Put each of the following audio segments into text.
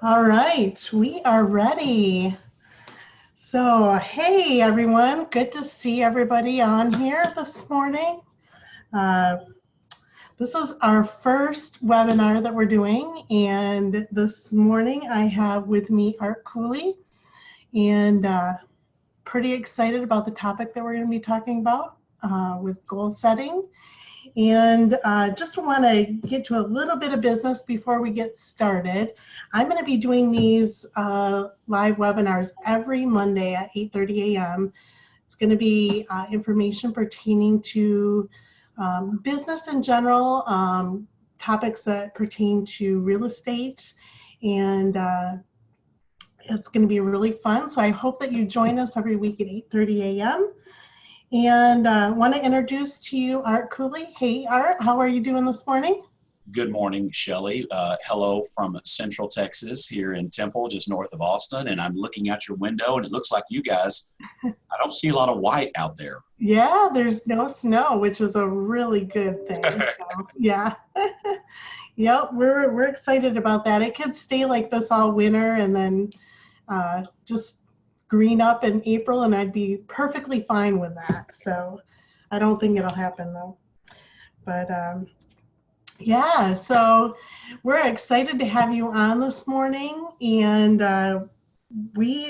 All right, we are ready. So, hey everyone, good to see everybody on here this morning. Uh, this is our first webinar that we're doing, and this morning I have with me Art Coley, and pretty excited about the topic that we're going to be talking about with goal setting. And just want to get to a little bit of business before we get started. I'm going to be doing these live webinars every Monday at 8:30 a.m. It's going to be information pertaining to business in general, topics that pertain to real estate, and it's going to be really fun. So I hope that you join us every week at 8:30 a.m. And I want to introduce to you Art Coley. Hey, Art, how are you doing this morning? Good morning, Shelley. Hello from Central Texas here in Temple, just north of Austin. And I'm looking out your window and it looks like you guys, I don't see a lot of white out there. Yeah, there's no snow, which is a really good thing. So, yeah. Yep, we're excited about that. It could stay like this all winter and then just green up in April, and I'd be perfectly fine with that. So I don't think it'll happen though. But yeah, so we're excited to have you on this morning, and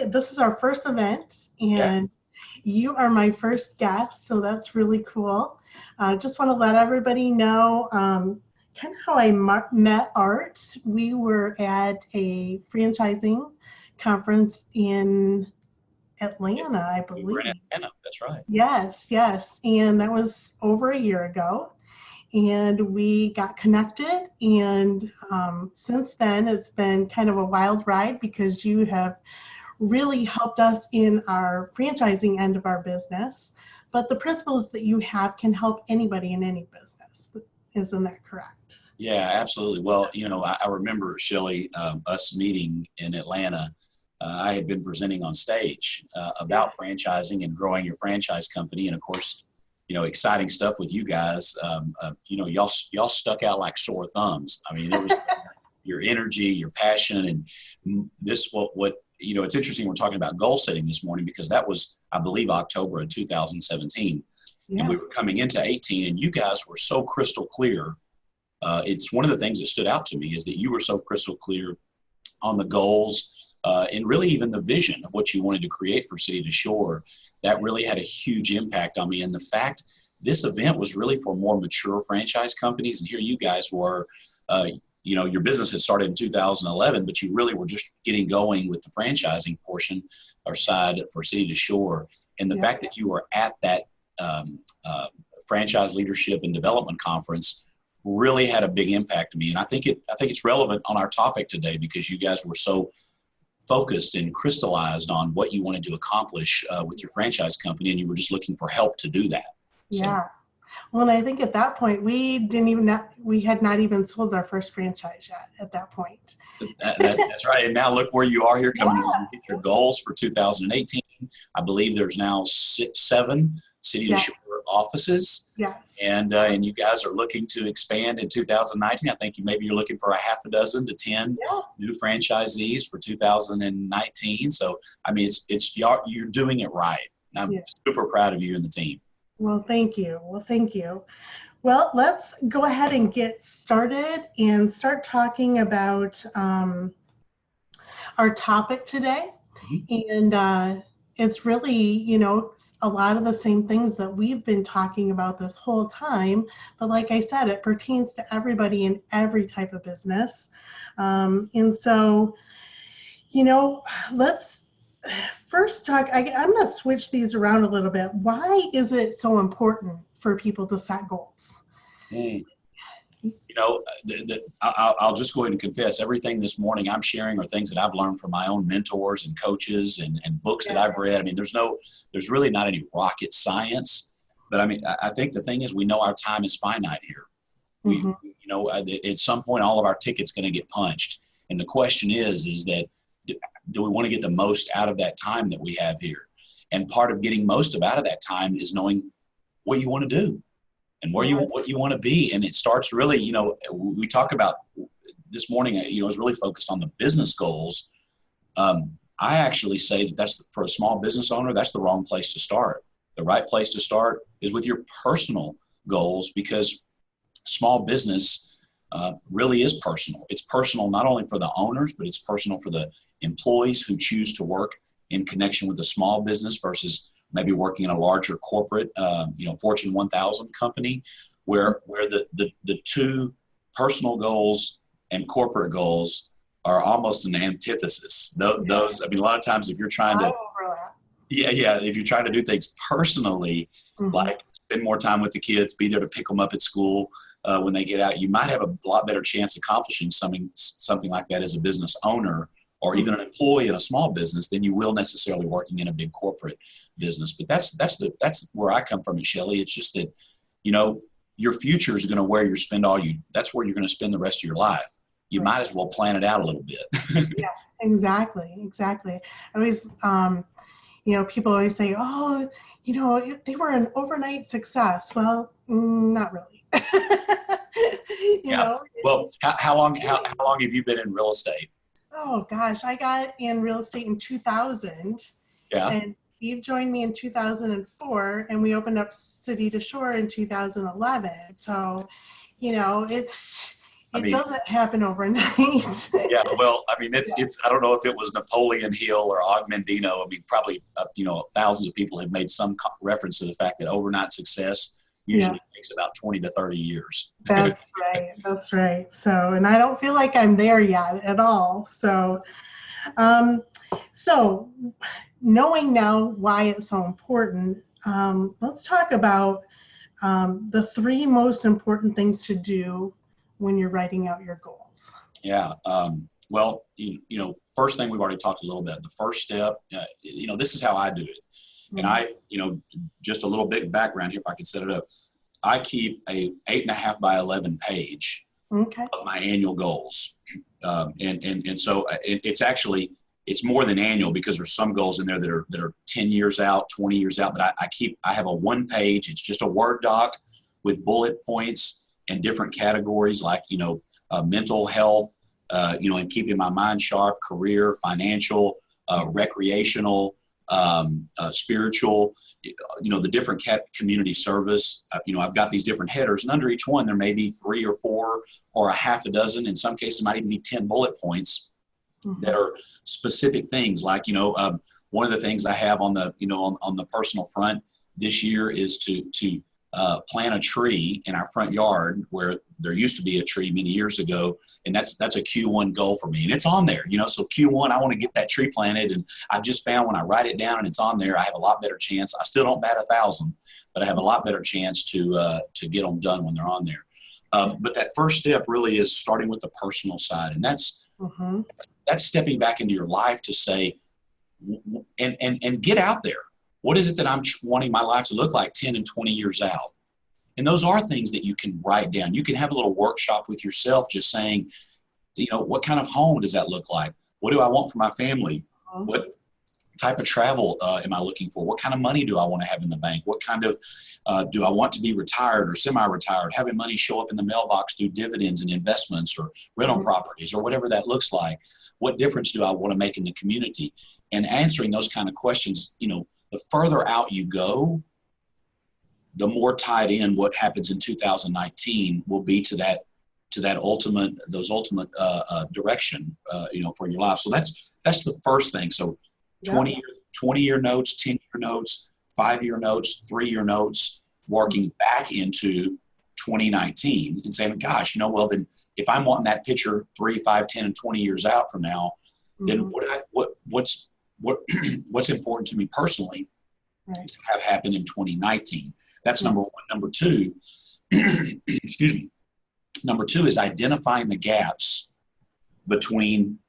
this is our first event, and you are my first guest, so that's really cool. Just want to let everybody know kind of how I met Art. We were at a franchising conference in Atlanta, I believe. We were in Atlanta, that's right. Yes, and that was over a year ago. And we got connected, and since then it's been kind of a wild ride because you have really helped us in our franchising end of our business, but the principles that you have can help anybody in any business. Isn't that correct? Yeah, absolutely. Well, I remember, Shelley, us meeting in Atlanta. I had been presenting on stage about franchising and growing your franchise company. And of course, exciting stuff with you guys. Y'all stuck out like sore thumbs. I mean, it was your energy, your passion, and this it's interesting we're talking about goal setting this morning because that was, I believe, October of 2017, and we were coming into 18, and you guys were so crystal clear. It's one of the things that stood out to me is that you were so crystal clear on the goals and really even the vision of what you wanted to create for City to Shore. That really had a huge impact on me. And the fact this event was really for more mature franchise companies. And here you guys were, your business had started in 2011, but you really were just getting going with the franchising portion or side for City to Shore. And the fact that you were at that franchise leadership and development conference really had a big impact on me. And I think it's relevant on our topic today because you guys were so focused and crystallized on what you wanted to accomplish with your franchise company, and you were just looking for help to do that. Yeah. Well, and I think at that point we had not even sold our first franchise yet at that point. That's right. And now look where you are here coming to get your goals for 2018. I believe there's now 7 City to Shore offices. Yes. And you guys are looking to expand in 2019. I think you're looking for a half a dozen to 10 new franchisees for 2019. So, I mean, you're doing it right. I'm super proud of you and the team. Well, thank you. Well, let's go ahead and get started and start talking about our topic today. Mm-hmm. And it's really, a lot of the same things that we've been talking about this whole time. But like I said, it pertains to everybody in every type of business. And so, let's first talk, I'm going to switch these around a little bit. Why is it so important for people to set goals? I'll just go ahead and confess everything this morning I'm sharing are things that I've learned from my own mentors and coaches and books that I've read. I mean, there's really not any rocket science, but I mean, I think the thing is we know our time is finite here. At some point, all of our tickets going to get punched. And the question is that do we want to get the most out of that time that we have here? And part of getting most out of that time is knowing what you want to do and what you want to be. And it starts really, we talk about this morning, I was really focused on the business goals. I actually say that that's for a small business owner, that's the wrong place to start. The right place to start is with your personal goals, because small business really is personal. It's personal not only for the owners, but it's personal for the employees who choose to work in connection with a small business versus maybe working in a larger corporate, Fortune 1000 company, where the two personal goals and corporate goals are almost an antithesis. Those, I mean, a lot of times if you're trying to, if you're trying to do things personally, like spend more time with the kids, be there to pick them up at school when they get out, you might have a lot better chance accomplishing something like that as a business owner or even an employee in a small business than you will necessarily working in a big corporate business. But that's where I come from at Shelley. It's just that, your future is going to where that's where you're going to spend the rest of your life. You might as well plan it out a little bit. Yeah, exactly. I always, people always say, oh, they were an overnight success. Well, not really. Well, how long have you been in real estate? Oh gosh, I got in real estate in 2000. Yeah. And Steve joined me in 2004, and we opened up City to Shore in 2011. So, it doesn't happen overnight. Yeah, well, I mean, it's I don't know if it was Napoleon Hill or Og Mandino. I mean, probably thousands of people have made some reference to the fact that overnight success usually takes about 20 to 30 years. That's right. So, and I don't feel like I'm there yet at all. So, so knowing now why it's so important, let's talk about the 3 most important things to do when you're writing out your goals. Yeah. Well, first thing, we've already talked a little bit. The first step, this is how I do it. And I, just a little bit background here, if I could set it up. I keep a 8.5 by 11 page of my annual goals. And so it's more than annual, because there's some goals in there that are 10 years out, 20 years out. But I have a 1 page. It's just a Word doc with bullet points and different categories like, mental health, and keeping my mind sharp, career, financial, recreational, spiritual, the different community service. I've got these different headers, and under each one, there may be 3 or 4 or a half a dozen. In some cases, it might even be 10 bullet points that are specific things. Like, one of the things I have on the, on the personal front this year is to plant a tree in our front yard where there used to be a tree many years ago. And that's a Q1 goal for me. And it's on there, so Q1, I want to get that tree planted. And I've just found when I write it down and it's on there, I have a lot better chance. I still don't bat 1,000, but I have a lot better chance to get them done when they're on there. But that first step really is starting with the personal side. And that's stepping back into your life to say, and get out there. What is it that I'm wanting my life to look like 10 and 20 years out? And those are things that you can write down. You can have a little workshop with yourself, just saying, what kind of home does that look like? What do I want for my family? What type of travel am I looking for? What kind of money do I want to have in the bank? What kind of, do I want to be retired or semi-retired, having money show up in the mailbox through dividends and investments or rental properties or whatever that looks like? What difference do I want to make in the community? And answering those kind of questions, the further out you go, the more tied in what happens in 2019 will be to that ultimate direction, for your life. So that's the first thing. So 20-year notes, 10-year notes, 5-year notes, 3-year notes, working back into 2019 and saying, gosh, well, then if I'm wanting that picture 3, 5, 10, and 20 years out from now, then what's important to me personally to have happen in 2019? That's number 1. Number 2, excuse me. Number 2 is identifying the gaps between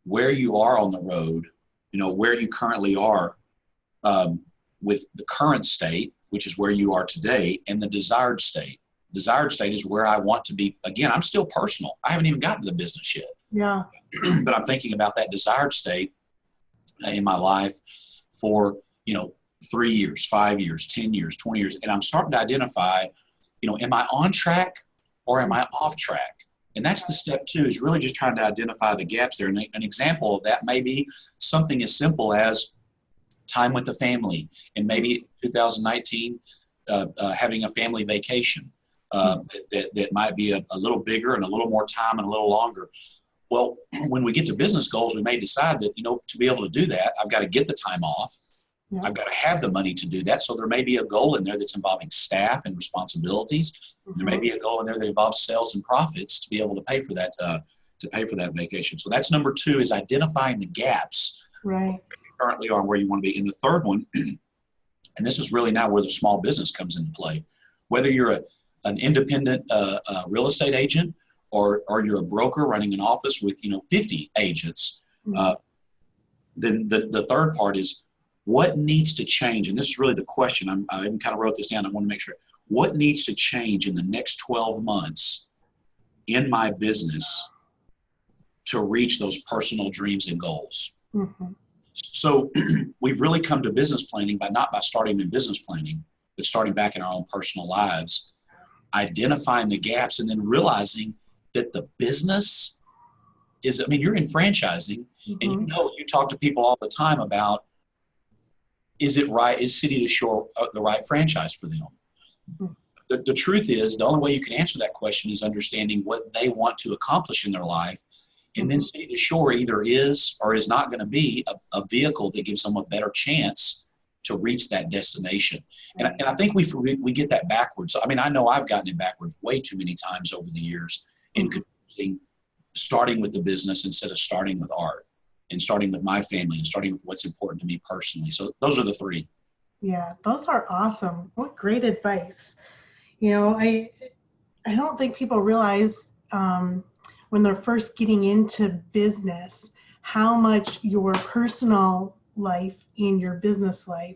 where you are on the road, where you currently are with the current state, which is where you are today, and the desired state. Desired state is where I want to be. Again, I'm still personal. I haven't even gotten to the business yet. Yeah. But I'm thinking about that desired state in my life for, 3 years, 5 years, 10 years, 20 years. And I'm starting to identify, am I on track or am I off track? And that's the step two, is really just trying to identify the gaps there. And an example of that may be something as simple as time with the family, and maybe 2019 having a family vacation that might be a little bigger and a little more time and a little longer. Well, when we get to business goals, we may decide that, to be able to do that, I've got to get the time off. Yeah. I've got to have the money to do that. So there may be a goal in there that's involving staff and responsibilities. There may be a goal in there that involves sales and profits to be able to pay for that vacation. So that's number two, is identifying the gaps right. currently are where you want to be. And the third one, and this is really now where the small business comes into play, whether you're an independent real estate agent or you're a broker running an office with 50 agents, then the third part is what needs to change. And this is really the question. I even kind of wrote this down. I want to make sure. What needs to change in the next 12 months in my business to reach those personal dreams and goals? Mm-hmm. So we've really come to business planning not by starting in business planning, but starting back in our own personal lives, identifying the gaps, and then realizing that the business is, you're in franchising, and you talk to people all the time about, is City to Shore the right franchise for them? The truth is, the only way you can answer that question is understanding what they want to accomplish in their life. And then City to Shore either is or is not going to be a vehicle that gives them a better chance to reach that destination. And I think we get that backwards. I know I've gotten it backwards way too many times over the years in confusing starting with the business instead of starting with art, and starting with my family, and starting with what's important to me personally. So those are the three. Yeah, those are awesome. What great advice. I don't think people realize when they're first getting into business how much your personal life and your business life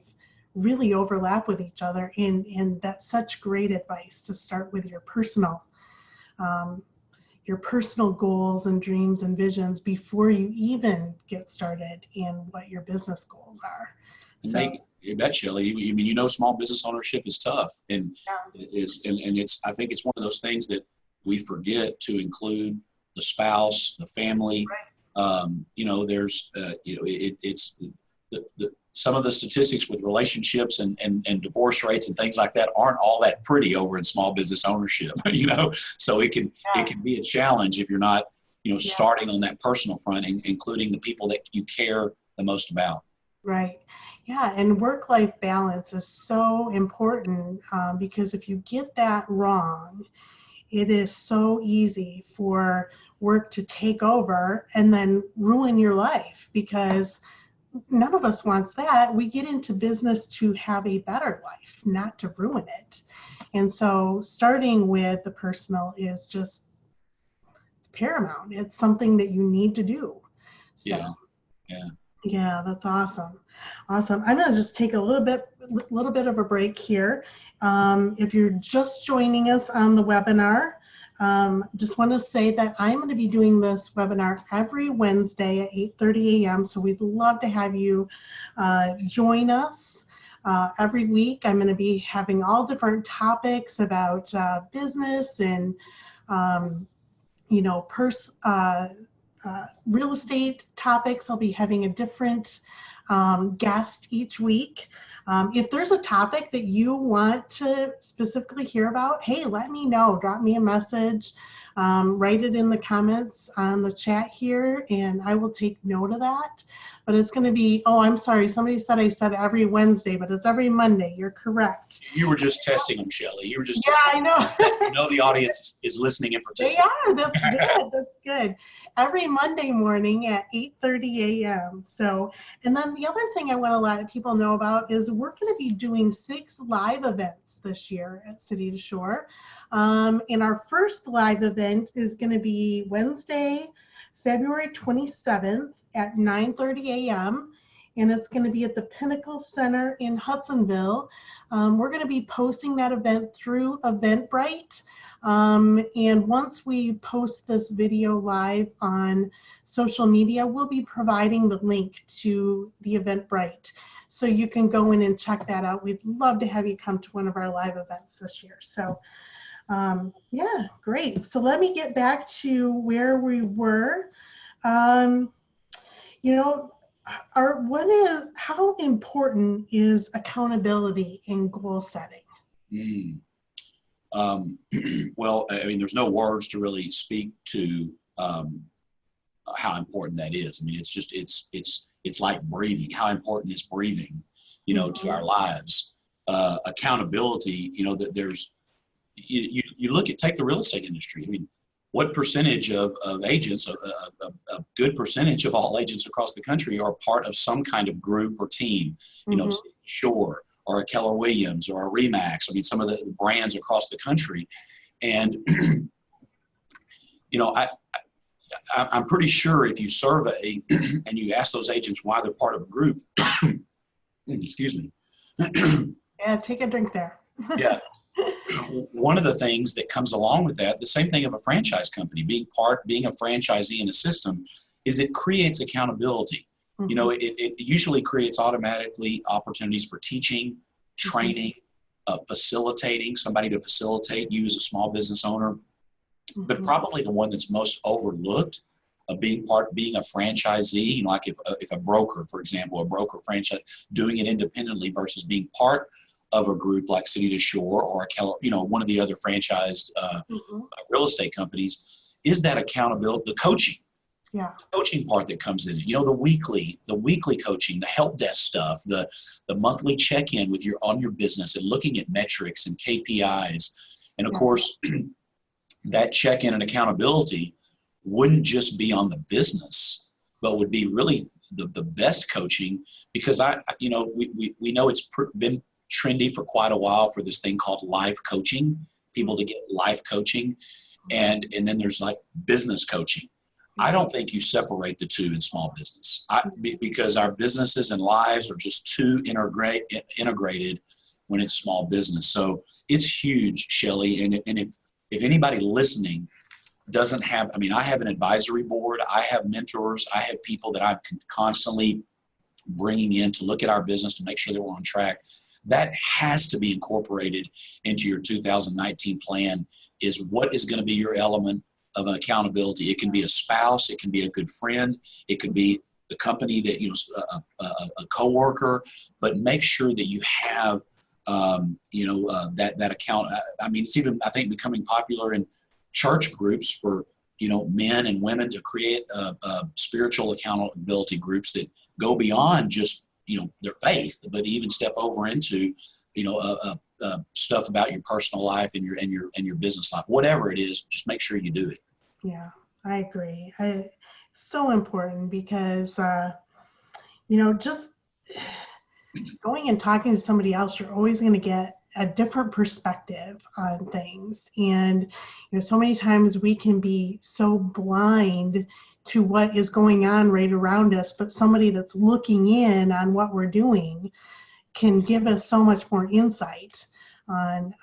really overlap with each other. And that's such great advice to start with your personal goals and dreams and visions before you even get started in what your business goals are. So, you bet, Shelley. Small business ownership is tough, and I think it's one of those things that we forget to include the spouse, the family. Right. There's it's some of the statistics with relationships and divorce rates and things like that aren't all that pretty over in small business ownership. So it can be a challenge if you're not starting on that personal front and including the people that you care the most about. Right. Yeah. And work-life balance is so important because if you get that wrong, it is so easy for work to take over and then ruin your life, because none of us wants that. We get into business to have a better life, not to ruin it. And so starting with the personal is it's paramount. It's something that you need to do. So, yeah, that's awesome. Awesome. I'm going to just take a little bit of a break here. If you're just joining us on the webinar, just want to say that I'm going to be doing this webinar every Wednesday at 8:30 a.m. So we'd love to have you join us every week. I'm going to be having all different topics about business and, real estate topics. I'll be having a different guest each week. If there's a topic that you want to specifically hear about, hey, let me know. Drop me a message. Write it in the comments on the chat here, and I will take note of that. But it's going to be, I'm sorry, somebody said I said every Wednesday, but it's every Monday. You're correct. You were just testing them, Shelley. You were just testing I know. The audience is listening and participating. They are. That's good. That's good. Every Monday morning at 8:30 a.m. So, and then the other thing I want to let people know about is we're going to be doing 6 live events this year at City to Shore. And our first live event is going to be Wednesday, February 27th at 9:30 a.m. And it's going to be at the Pinnacle Center in Hudsonville. We're going to be posting that event through Eventbrite. And once we post this video live on social media, we'll be providing the link to the Eventbrite. So you can go in and check that out. We'd love to have you come to one of our live events this year. So Yeah, great. So let me get back to where we were. Um, you know, how important is accountability in goal setting? Mm. Well, I mean, there's no words to really speak to how important that is. I mean, it's like breathing. How important is breathing, to our lives? Accountability, that you look at, take the real estate industry. I mean, what percentage of agents, a good percentage of all agents across the country are part of some kind of group or team, Mm-hmm. Shore or a Keller Williams or a Remax. I mean, some of the brands across the country. And, I'm pretty sure if you survey and you ask those agents why they're part of a group, excuse me. Yeah, take a drink there. Yeah. One of the things that comes along with that, the same thing of a franchise company, being a franchisee in a system, is it creates accountability. Mm-hmm. It usually creates automatically opportunities for teaching, training, facilitating, somebody to facilitate you as a small business owner. But probably the one that's most overlooked of being a franchisee, like if a broker, for example, a broker franchise doing it independently versus being part of a group like City to Shore or a Keller, one of the other franchised real estate companies, is that accountability, the coaching. Yeah. The coaching part that comes in, the weekly coaching, the help desk stuff, the monthly check-in on your business and looking at metrics and KPIs. And of course, that check-in and accountability wouldn't just be on the business, but would be really the best coaching, because we know it's been trendy for quite a while for this thing called life coaching, people to get life coaching. And then there's like business coaching. I don't think you separate the two in small business because our businesses and lives are just too integrated when it's small business. So it's huge, Shelley. And if anybody listening doesn't have, I mean, I have an advisory board, I have mentors, I have people that I'm constantly bringing in to look at our business to make sure that we're on track. That has to be incorporated into your 2019 plan, is what is going to be your element of accountability. It can be a spouse, it can be a good friend, it could be the company that, a coworker, but make sure that you have, that account. I mean, it's even, I think, becoming popular in church groups for, men and women to create spiritual accountability groups that go beyond just, their faith, but even step over into, stuff about your personal life and your business life. Whatever it is, just make sure you do it. Yeah, I agree. So important because, just going and talking to somebody else, you're always going to get a different perspective on things. And, so many times we can be so blind to what is going on right around us, but somebody that's looking in on what we're doing can give us so much more insight on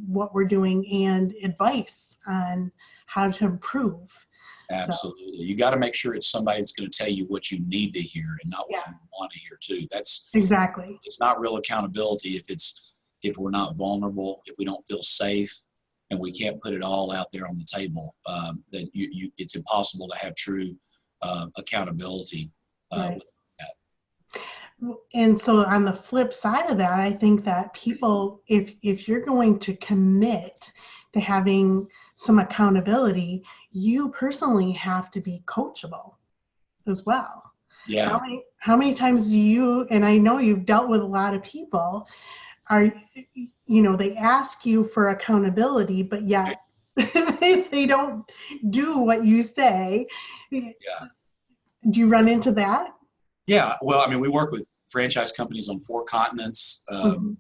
what we're doing and advice on how to improve. Absolutely. So, you got to make sure it's somebody that's going to tell you what you need to hear and not what you want to hear too. That's exactly. It's not real accountability if we're not vulnerable, if we don't feel safe, and we can't put it all out there on the table. Then it's impossible to have true accountability. Right. And so on the flip side of that, I think that people, if you're going to commit to having some accountability, you personally have to be coachable as well. Yeah. How many times do you, and I know you've dealt with a lot of people, they ask you for accountability, but yet they don't do what you say. Yeah. Do you run into that? Yeah. Well, I mean, we work with franchise companies on 4 continents, and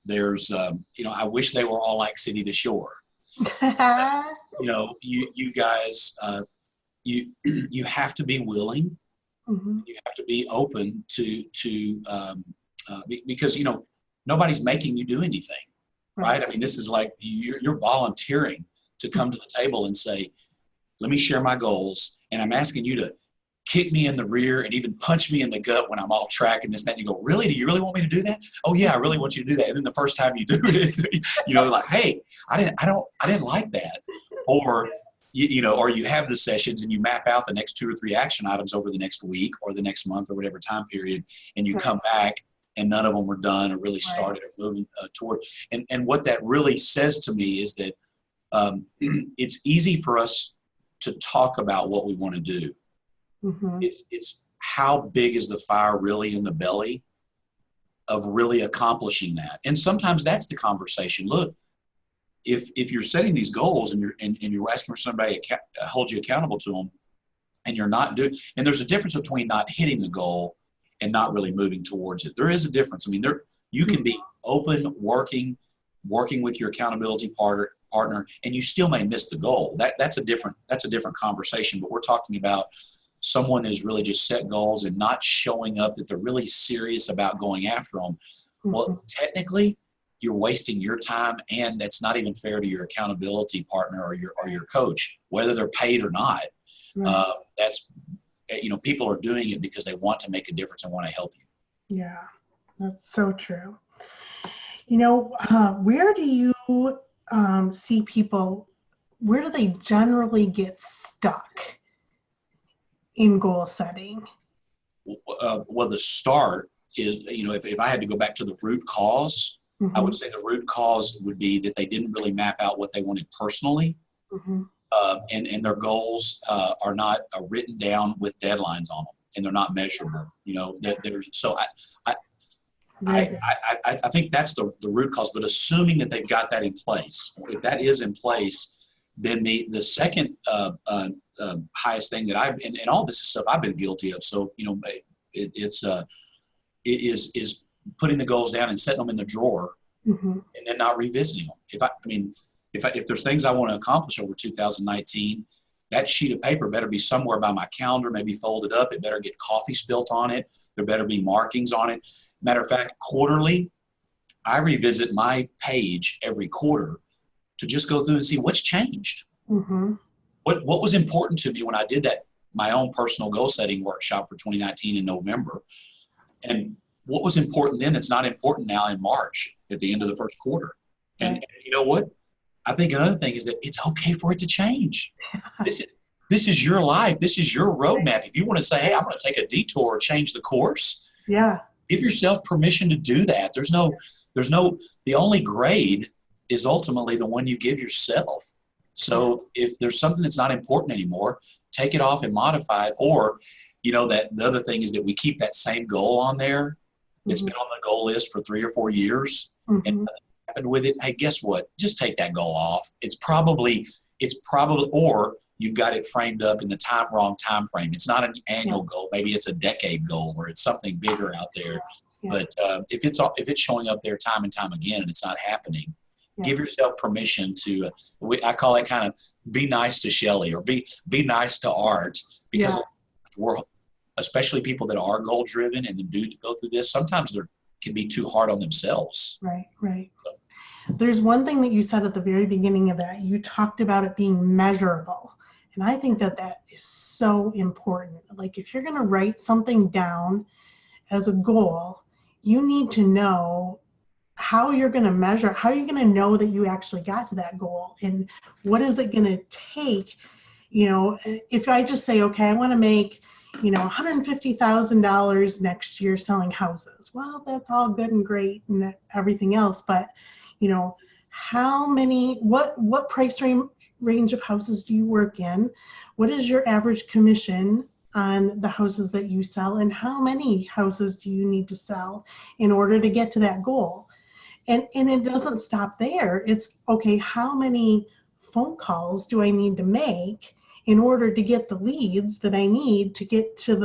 there's, I wish they were all like City to Shore. You guys, you have to be willing. You have to be open to because, nobody's making you do anything, right? I mean, this is like you're volunteering to come to the table and say, let me share my goals. And I'm asking you to kick me in the rear and even punch me in the gut when I'm off track and this and that. And you go, really? Do you really want me to do that? Oh yeah, I really want you to do that. And then the first time you do it, like, hey, I didn't like that. Or, or you have the sessions and you map out the next 2 or 3 action items over the next week or the next month or whatever time period. And you come back and none of them were done or really started or moving toward. And what that really says to me is that it's easy for us to talk about what we want to do. Mm-hmm. It's how big is the fire really in the belly of really accomplishing that. And sometimes that's the conversation. Look, if you're setting these goals and you're asking for somebody to hold you accountable to them, and you're not doing, and there's a difference between not hitting the goal and not really moving towards it. There is a difference. I mean, you can be open, working with your accountability partner, and you still may miss the goal. That's a different conversation. But we're talking about someone that has really just set goals and not showing up that they're really serious about going after them. Mm-hmm. Well, technically, you're wasting your time, and that's not even fair to your accountability partner or your coach, whether they're paid or not. Right. That's people are doing it because they want to make a difference and want to help you. Yeah, that's so true. Where do you see people? Where do they generally get stuck in goal setting? Well, the start is, if I had to go back to the root cause, mm-hmm. I would say the root cause would be that they didn't really map out what they wanted personally. Mm-hmm. And their goals are not written down with deadlines on them, and they're not measurable. I think that's the root cause. But assuming that they've got that in place, if that is in place, then the second highest thing that and all this is stuff I've been guilty of. So it is putting the goals down and setting them in the drawer, mm-hmm. and then not revisiting them. If there's things I want to accomplish over 2019, that sheet of paper better be somewhere by my calendar, maybe folded up. It better get coffee spilt on it. There better be markings on it. Matter of fact, quarterly, I revisit my page every quarter to just go through and see what's changed. Mm-hmm. What was important to me when I did that, my own personal goal setting workshop for 2019 in November. And what was important then that's not important now in March at the end of the first quarter. And you know what? I think another thing is that it's okay for it to change. This is your life. This is your roadmap. If you want to say, hey, I'm going to take a detour or change the course, give yourself permission to do that. The only grade is ultimately the one you give yourself. So if there's something that's not important anymore, take it off and modify it. Or, that the other thing is that we keep that same goal on there. It's mm-hmm. been on the goal list for 3 or 4 years. Mm-hmm. And happened with it. Hey, guess what? Just take that goal off. It's probably, or you've got it framed up in the wrong time frame. It's not an annual goal. Maybe it's a decade goal, or it's something bigger out there. Yeah. But if it's showing up there time and time again and it's not happening, give yourself permission to. I call it kind of be nice to Shelley, or be nice to Art, because we're, especially people that are goal driven and do go through this. Sometimes they can be too hard on themselves. Right. So. There's one thing that you said at the very beginning of that. You talked about it being measurable. And I think that is so important. Like, if you're going to write something down as a goal, you need to know how you're going to measure, how you're going to know that you actually got to that goal, and what is it going to take. If I just say, okay, I want to make, $150,000 next year selling houses. Well, that's all good and great and everything else, but how many, what price range of houses do you work in? What is your average commission on the houses that you sell, and how many houses do you need to sell in order to get to that goal? And it doesn't stop there. It's, okay, how many phone calls do I need to make in order to get the leads that I need to get to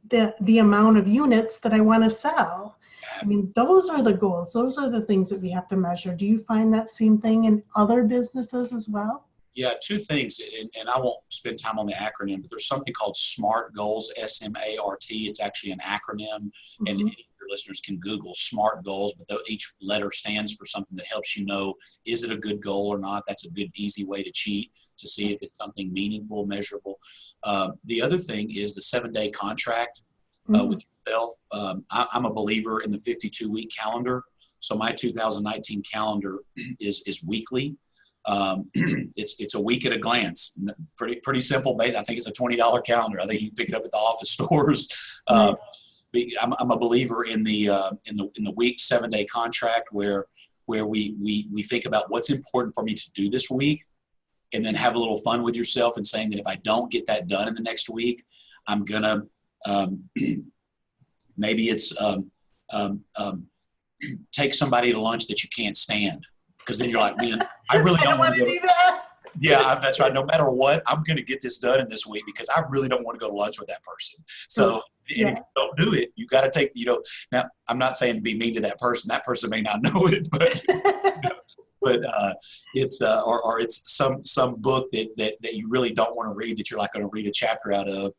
the amount of units that I want to sell? I mean, those are the goals. Those are the things that we have to measure. Do you find that same thing in other businesses as well? Yeah, 2 things, and I won't spend time on the acronym, but there's something called SMART goals, SMART. It's actually an acronym, mm-hmm. and if you're listeners can Google SMART goals, but each letter stands for something that helps you know, is it a good goal or not? That's a good, easy way to cheat, to see if it's something meaningful, measurable. The other thing is the 7-day contract with yourself. I'm a believer in the 52-week calendar. So my 2019 calendar is weekly. It's a week at a glance. Pretty simple. I think it's a $20 calendar. I think you can pick it up at the office stores. I'm a believer in the week 7-day contract where we think about what's important for me to do this week, and then have a little fun with yourself and saying that if I don't get that done in the next week, I'm gonna maybe it's take somebody to lunch that you can't stand, because then you're like, man, I really don't want to do that. Yeah, that's right. No matter what, I'm going to get this done in this week because I really don't want to go to lunch with that person. So and if you don't do it, you got to take, now I'm not saying to be mean to that person. That person may not know it, but it's or it's some book that you really don't want to read, that you're like going to read a chapter out of.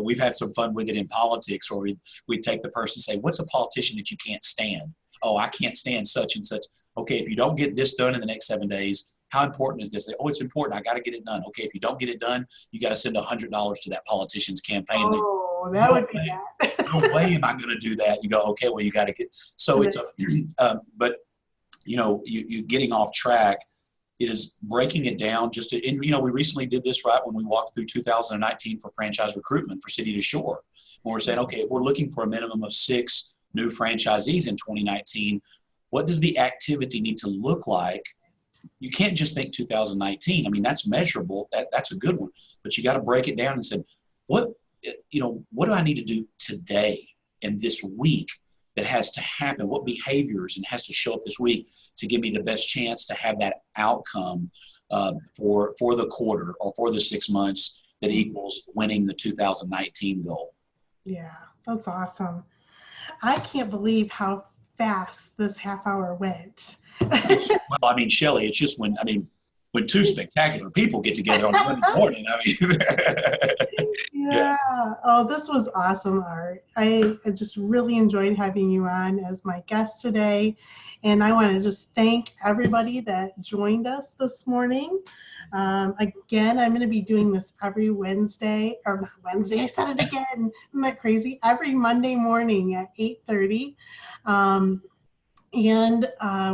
We've had some fun with it in politics, where we take the person and say, what's a politician that you can't stand? Oh, I can't stand such and such. Okay, if you don't get this done in the next 7 days, how important is this? Oh, it's important. I got to get it done. Okay, if you don't get it done, you got to send $100 to that politician's campaign. Oh, that would be bad. No way am I going to do that. You go, okay, well, you got to get. So it's but you getting off track is breaking it down. We recently did this right when we walked through 2019 for franchise recruitment for City to Shore. When we're saying, okay, if we're looking for a minimum of 6 new franchisees in 2019, what does the activity need to look like? You can't just think 2019. I mean, that's measurable. That's a good one. But you got to break it down and say, what do I need to do today and this week that has to happen? What behaviors and has to show up this week to give me the best chance to have that outcome for the quarter or for the 6 months that equals winning the 2019 goal? Yeah, that's awesome. I can't believe how fast this half hour went. Well, I mean, Shelley, it's just when two spectacular people get together on Monday morning. I mean, yeah. Oh, this was awesome, Art. I just really enjoyed having you on as my guest today. And I want to just thank everybody that joined us this morning. Again, I'm going to be doing this every Wednesday, or not Wednesday, I said it again. Isn't that crazy? Every Monday morning at 8:30. And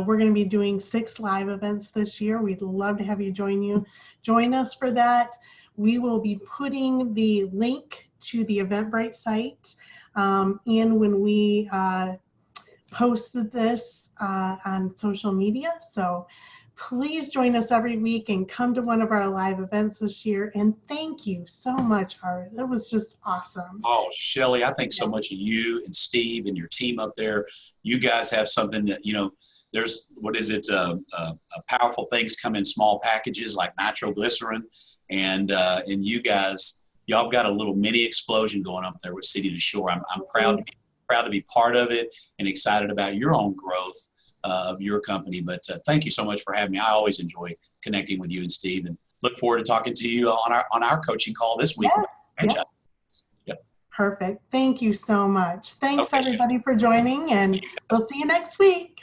we're going to be doing 6 live events this year. We'd love to have you join us for that. We will be putting the link to the Eventbrite site in when we posted this on social media. So please join us every week and come to one of our live events this year. And thank you so much, Art. That was just awesome. Oh, Shelley, I think so much of you and Steve and your team up there. You guys have something that, there's, powerful things come in small packages like nitroglycerin. And you guys, y'all have got a little mini explosion going up there with City to Shore. I'm proud to be part of it and excited about your own growth of your company. But thank you so much for having me. I always enjoy connecting with you and Steve, and look forward to talking to you on our coaching call this week. Yes. Yep. Perfect. Thank you so much. Thanks everybody for joining, and we'll see you next week.